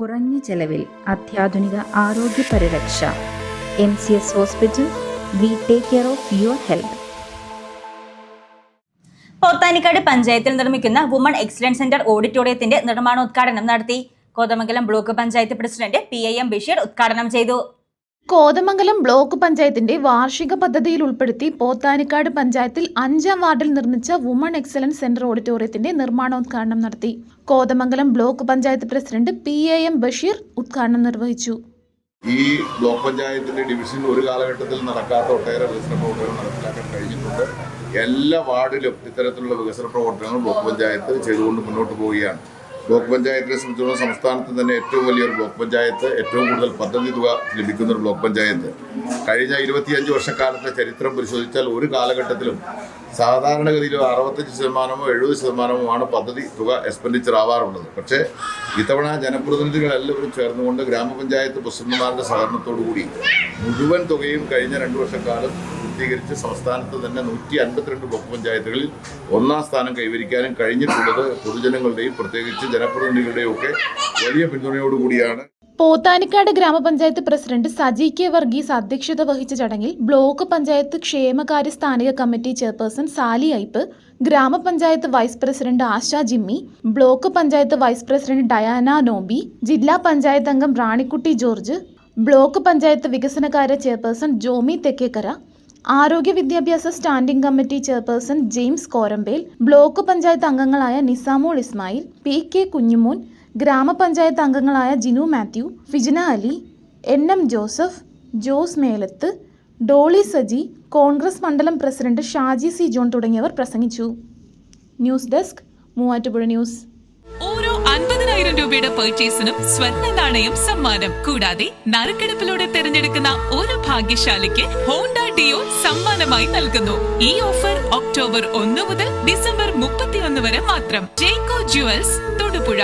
കുറഞ്ഞ ചെലവിൽ അത്യാധുനിക ആരോഗ്യ പരിരക്ഷ. MCS hospital. We take care of your health. Pothanikkad പഞ്ചായത്തിൽ നിർമ്മിക്കുന്ന വുമൺ എക്സലൻസ് സെന്റർ ഓഡിറ്റോറിയത്തിന്റെ നിർമ്മാണോദ്ഘാടനം നടത്തി. Kothamangalam block panchayat president PIM Basheer ഉദ്ഘാടനം ചെയ്തു. കോതമംഗലം ബ്ലോക്ക് പഞ്ചായത്തിന്റെ വാർഷിക പദ്ധതിയിൽ ഉൾപ്പെടുത്തി പോത്താനിക്കാട് പഞ്ചായത്തിൽ 5-ാം വാർഡിൽ നിർമ്മിച്ച വുമൺ എക്സലൻസ് സെന്റർ ഓഡിറ്റോറിയത്തിന്റെ നിർമ്മാണോദ്ഘാടനം നടത്തി. Kothamangalam block panchayat president PIM Basheer ഉദ്ഘാടനം നിർവഹിച്ചു. ഈ ബ്ലോക്ക് പഞ്ചായത്തിന്റെ ഡിവിഷനിൽ ഒരു കാലഘട്ടത്തിൽ നടക്കാത്ത ഒട്ടേറെ വികസന പ്രവർത്തനങ്ങൾ നടപ്പിലാക്കാൻ കഴിഞ്ഞിട്ടുണ്ട്. എല്ലാ വാർഡിലും ഇത്തരത്തിലുള്ള വികസന പ്രവർത്തനങ്ങൾ ബ്ലോക്ക് പഞ്ചായത്ത് ചെയ്തുകൊണ്ട് മുന്നോട്ട് പോവുകയാണ്. ബ്ലോക്ക് പഞ്ചായത്തിനെ സംബന്ധിച്ചിടത്തോളം സംസ്ഥാനത്ത് തന്നെ ഏറ്റവും വലിയൊരു ബ്ലോക്ക് പഞ്ചായത്ത്, ഏറ്റവും കൂടുതൽ പദ്ധതി തുക ലഭിക്കുന്ന ഒരു ബ്ലോക്ക് പഞ്ചായത്ത്. കഴിഞ്ഞ 25 വർഷക്കാലത്തെ ചരിത്രം പരിശോധിച്ചാൽ ഒരു കാലഘട്ടത്തിലും സാധാരണഗതിയിൽ 65%-മോ 70%-മോ പദ്ധതി തുക എക്സ്പെൻഡിച്ചർ ആവാറുള്ളത്. പക്ഷേ ഇത്തവണ ജനപ്രതിനിധികൾ എല്ലാവരും ചേർന്നുകൊണ്ട് ഗ്രാമപഞ്ചായത്ത് പ്രസിഡന്റുമാരുടെ സഹകരണത്തോടു കൂടി മുഴുവൻ തുകയും കഴിഞ്ഞ 2 വർഷക്കാലം പൂർത്തീകരിച്ച് സംസ്ഥാനത്ത് തന്നെ 152 ബ്ലോക്ക് പഞ്ചായത്തുകളിൽ 1-ാം സ്ഥാനം കൈവരിക്കാനും കഴിഞ്ഞിട്ടുള്ളത് പൊതുജനങ്ങളുടെയും പ്രത്യേകിച്ച് ജനപ്രതിനിധികളുടെയും ഒക്കെ വലിയ പിന്തുണയോടുകൂടിയാണ്. പോത്താനിക്കാട് ഗ്രാമപഞ്ചായത്ത് പ്രസിഡന്റ് സജി K വർഗീസ് അധ്യക്ഷത വഹിച്ച ചടങ്ങിൽ ബ്ലോക്ക് പഞ്ചായത്ത് ക്ഷേമകാര്യ സ്ഥാനിക committee chairperson Sally Ipe, grama panchayat vice president Asha Jimmy, block panchayat vice president Diana Noby, ജില്ലാ പഞ്ചായത്ത് അംഗം റാണിക്കുട്ടി ജോർജ്, ബ്ലോക്ക് പഞ്ചായത്ത് വികസനകാര്യ ചെയർപേഴ്സൺ ജോമി തെക്കേക്കര, ആരോഗ്യ വിദ്യാഭ്യാസ standing committee chairperson James Korambel, block panchayat അംഗങ്ങളായ നിസാമോൾ ഇസ്മായിൽ, PK കുഞ്ഞുമോൻ, ഗ്രാമപഞ്ചായത്ത് അംഗങ്ങളായ ജിനു മാത്യു, ഫിജിന അലി, NM ജോസഫ്, ജോസ് മേലത്ത്, ഡോളി സജി, കോൺഗ്രസ് മണ്ഡലം പ്രസിഡന്റ് ഷാജി C ജോൺ തുടങ്ങിയവർ പ്രസംഗിച്ചു. News desk, Muvattupuzha news. ഓരോ 50,000 രൂപയുടെ പർച്ചേസിനും സ്വർണ്ണ നാണയം സമ്മാനം. കൂടാതെ നറുക്കെടുപ്പിലൂടെ തിരഞ്ഞെടുക്കുന്ന ഒരു ഭാഗ്യശാലിക്ക് ഹോണ്ട ഡിയോ സമ്മാനമായി നൽകുന്നു. ഈ ഓഫർ ഒക്ടോബർ 1 മുതൽ ഡിസംബർ 31 വരെ മാത്രം. ജേക്കോ ജുവൽസ്, തൊടുപുഴ.